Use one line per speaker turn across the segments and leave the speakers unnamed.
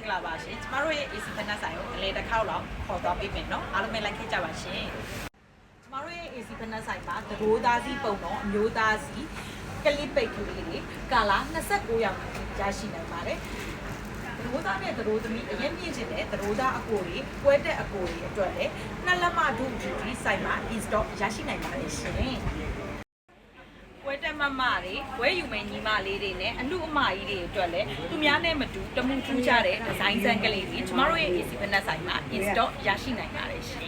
္ဂလာပါရှင်ကျမတို့ရဲ့ AC ဖက်နှက်ဆိုင်ကိုအလဲတစ်ခေါက်လောက်ခေါ်သွားပေးမယ်နော်အားလုံးပဲလိုက်ခဲ့ကြပါရှင်ကျမတို့ရဲ့ AC ဖက်နှက်ဆိုင်မှာသရိုးသားစီပုံတော့အမျိုးသားစီကလစ်ပိတ်ကလေးတွေကာလာ29ရောက်ရရှိနိုင်ပါတယ်သရိုးသားနဲ့သရိုးသမီးအရင်မြင့်ချင်တဲ့သရိုးသားအကိုတွေပွဲတက်အကိုတွေအတွက်လည်းနှစ်လက်မဒုဒီဆိုင်မှာ in-stock ရရှိနိုင်ပါတယ်ရှင်ဝဲတက်မမတွေဝဲယူမယ်ညီမလေးတွေနဲ့အမှုအမကြီးတွေအတွက်လည်းသူများနဲ့မတူတမှုထူးခြားတဲ့ဒီဇိုင်းစံကလေးတွေကျမတို့ရဲ့ AC ဖက်နှက်ဆိုင်မှာ in-stock ရရှိနိုင်ပါတယ်ရှင်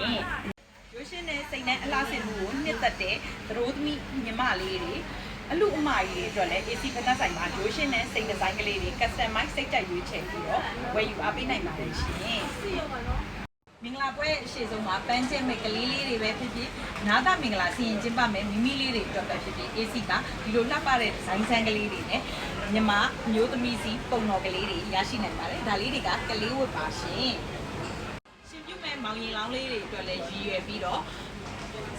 ရုပ်ရှင်နဲ့စိတ်နဲ့အလားစင်မှုကိုနှစ်သက်တဲ့သရိုးသမီးညီမလေးတွေအလူအမကြီးတွေအတွက်လည်း AC ဖက်နှက်ဆိုင်မှာရိုးရှင်းတဲ့စိတ်ဒီဇိုင်းကလေးတွေ customize စိတ်တက်ရွေးချယ်ပြီးတော့ဝယ်ယူအားပေးနိုင်ပါတယ်ရှင်မင်္ဂလာပွဲအရှိဆုံးမှာပန်းကျဲမဲ့ကလေးလေးတွေပဲဖြစ်ဖြစ်နားသမင်္ဂလာစီရင်ကျင်းပမယ်မိမိလေးတွေအတွက်ပဲဖြစ်ဖြစ် AC ကဒီလိုလှပတဲ့ဒီဇိုင်းဆန်းကလေးတွေနဲ့ညီမမျိုးသမီးစီပုံတော်ကလေးတွေရရှိနိုင်ပါတယ်ဒါလေးတွေကကလေးဝတ်ပါရှင်ရှင်ပြုမဲ့မောင်ရင်လောင်းလေးတွေအတွက်လည်းရည်ရွယ်ပြီးတော့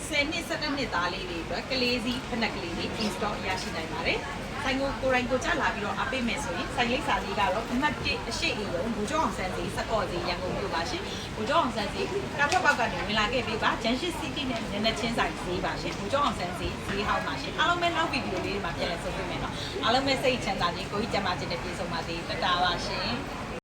10နှစ်17နှစ်သားလေးတွေအတွက်ကလေးစီဖက်နှက်ကလေးတွေ in-stock ရရှိနိုင်ပါတယ်ဆိုင်ကိုကိုရိုင်းကိုကြလာပြီးတော့အပေးမယ်ဆိုရင်ဆိုင်လိပ်စာလေးကတော့အမှတ်1အရှိအရုံဘူကျောင်းအောင်ဆန်းစီစကော့စီရန်ကုန်မြို့ပါရှင်ဘူကျောင်းအောင်ဆန်းစီကားထွက်ပေါက်ကနေဝင်လာခဲ့ပြီးပါဂျန်ရှစ်စီတီနဲ့နည်းနည်းချင်းဆိုင်ဈေးပါရှင်ဘူကျောင်းအောင်ဆန်းစီဈေးဟောင်းပါရှင်အားလုံးပဲနောက်ဗီဒီယိုလေးတွေမှာပြန်လည်ဆုံတွေ့မယ်နော်အားလုံးပဲစိတ်ချမ်းသာခြင်းကိုကြီးကျန်းမာခြင်းနဲ့ပြည့်စုံပါစေတတားပါရှင်